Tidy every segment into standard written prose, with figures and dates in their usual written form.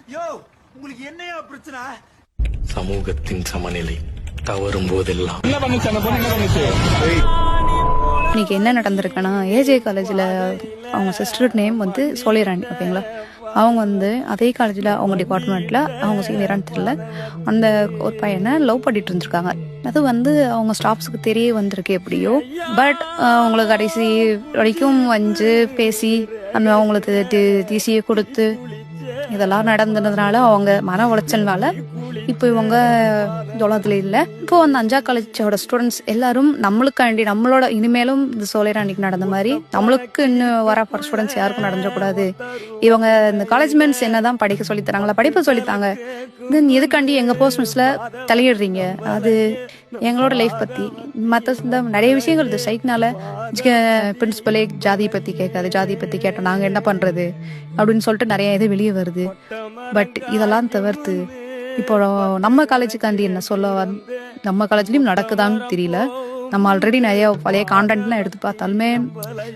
உங்களுக்கு என்னையா பிரச்சனை? சமூகத்தின் சமநிலை தவறும் போதெல்லாம் இன்னைக்கு என்ன நடந்திருக்குன்னா, ஏஜே காலேஜில் அவங்க சிஸ்டர் நேம் வந்து சோலைராணி, ஓகேங்களா. அவங்க வந்து அதே காலேஜில் அவங்க டிபார்ட்மெண்ட்டில் அவங்க சீனியரான்னு தெரியல, அந்த ஒரு பையனை லவ் பண்ணிட்டு இருந்திருக்காங்க. அது வந்து அவங்க ஸ்டாஃப்ஸுக்கு தெரிய வந்திருக்கு எப்படியோ. பட் அவங்களுக்கு கடைசி வரைக்கும் வந்து பேசி அந்த அவங்களுக்கு டிசியை கொடுத்து இதெல்லாம் நடந்ததுனால அவங்க மன உளைச்சல்னால இப்போ இவங்க ஜோலத்தில் இல்லை. இப்போ அந்த அஞ்சா காலேஜோட ஸ்டூடெண்ட்ஸ் எல்லாரும் நம்மளுக்காண்டி நம்மளோட இனிமேலும் இந்த சோலைராணிக்கு நடந்த மாதிரி நம்மளுக்கு இன்னும் வர ஸ்டூடெண்ட்ஸ் யாருக்கும் நடந்துடக்கூடாது. இவங்க இந்த காலேஜ் மேன்ஸ் என்னதான் படிக்க சொல்லி தராங்களா, படிப்பை சொல்லித்தாங்க. தென் எதுக்காண்டி எங்க பர்சனல்ஸ்ல தலையிடுறீங்க? அது எங்களோட லைஃப் பத்தி மற்ற நிறைய விஷயங்கள் இந்த சைட்னால பிரின்சிபலே ஜாதியை பத்தி கேட்காது, ஜாதியை பத்தி கேட்டோம் நாங்க என்ன பண்றது அப்படின்னு சொல்லிட்டு நிறைய இது வெளியே வருது. பட் இதெல்லாம் தவிர்த்து இப்போ நம்ம காலேஜுக்காண்டி என்ன சொல்ல, நம்ம காலேஜ்லயும் நடக்குதான்னு தெரியல. நம்ம ஆல்ரெடி நிறைய பழைய கான்டென்ட்லாம் எடுத்து பார்த்தாலுமே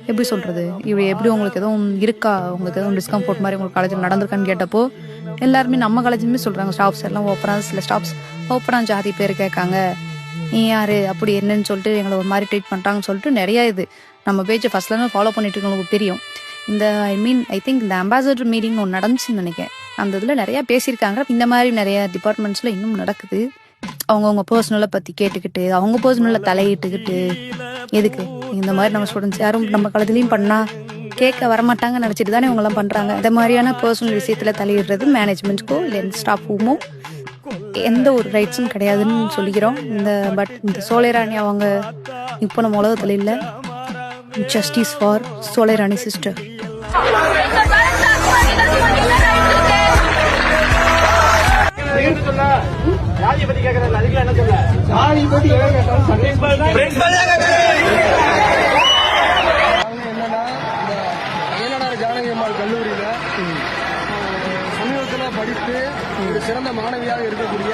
எப்படி சொல்றது, இவ எப்படி உங்களுக்கு எதுவும் இருக்கா, உங்களுக்கு எதுவும் டிஸ்கம்ஃபோர்ட் மாதிரி உங்களுக்கு காலேஜில் நடந்திருக்கான்னு கேட்டப்போ எல்லாருமே நம்ம காலேஜுமே சொல்றாங்க. ஸ்டாஃப்ஸ் எல்லாம் ஓப்பனா, சில ஸ்டாஃப்ஸ் ஓப்பனா ஜாதி பேர் கேட்காங்க, நீ யாரு அப்படி என்னன்னு சொல்லிட்டு எங்களை ஒரு மாதிரி ட்ரீட் பண்ணிட்டாங்கன்னு சொல்லிட்டு நிறைய இது நம்ம பேஜை ஃபர்ஸ்ட்லேருந்து ஃபாலோ பண்ணிட்டு இருக்கவங்களுக்கு தெரியும். இந்த ஐ திங்க் இந்த அம்பாசடர் மீட்டிங் ஒன்று நடந்துச்சுன்னு நினைக்கிறேன். அந்த இதில் நிறையா பேசியிருக்காங்க. இந்த மாதிரி நிறைய டிபார்ட்மெண்ட்ஸில் இன்னும் நடக்குது. அவங்கவுங்க பர்சனலை பற்றி கேட்டுக்கிட்டு அவங்க பர்சனலில் தலையிட்டுக்கிட்டு எதுக்கு இந்த மாதிரி நம்ம ஸ்டூடெண்ட்ஸ் யாரும் நம்ம காலேஜ்லேயும் பண்ணால் கேட்க வரமாட்டாங்கன்னு நினச்சிட்டு தானே இவங்கெல்லாம் பண்ணுறாங்க. இந்த மாதிரியான பர்சனல் விஷயத்தில் தலையிடுறது மேனேஜ்மெண்ட்ஸ்க்கோ இல்லை ஸ்டாஃப் ரூமோ எந்த ஒரு ரைட்ஸும் கிடையாதுன்னு சொல்லிக்கிறோம். பட் இந்த சோலைராணி அவங்க இப்போ நம்ம உலகத்தில் இல்லை. Justice for Solairani sister. கல்லூரியில சமீபத்தில் படித்து ஒரு சிறந்த மாணவியாக இருக்கக்கூடிய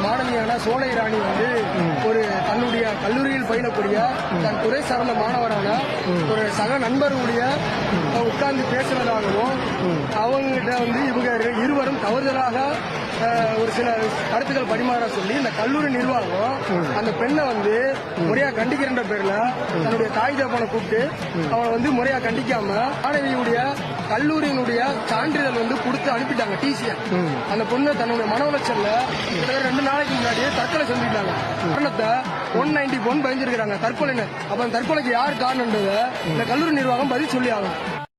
மாணவியான சோலைராணி வந்து ஒரு தன்னுடைய கல்லூரியில் பயிலக்கூடிய தன் துறை சார்ந்த மாணவரான ஒரு சக நண்பருடைய உட்கார்ந்து பேசுறதாகவும் அவங்ககிட்ட வந்து இவங்க இருவரும் தவறுதலாக ஒரு சில கருத்துக்கள் பரிமாற சொல்லி இந்த கல்லூரி நிர்வாகம் அந்த பெண்ணை வந்து முறையா கண்டிக்கிற பேர்ல தன்னுடைய தாய் தகப்பனை கூப்பிட்டு அவனை வந்து முறையா கண்டிக்காம மாணவியுடைய கல்லூரியினுடைய சான்றிதழ் வந்து கொடுத்து அனுப்பிட்டாங்க டிசியை. அந்த பொண்ணு தன்னுடைய மன உளைச்சல்ல 2 நாளைக்கு முன்னாடியே தற்கொலை செஞ்சுட்டாங்க. காரணத்தை 191 பயந்துருக்காங்க தற்கொலைன்னு. அப்ப அந்த தற்கொலைக்கு யார் காரணம்ன்றத இந்த கல்லூரி நிர்வாகம் பதில் சொல்லி ஆகும்.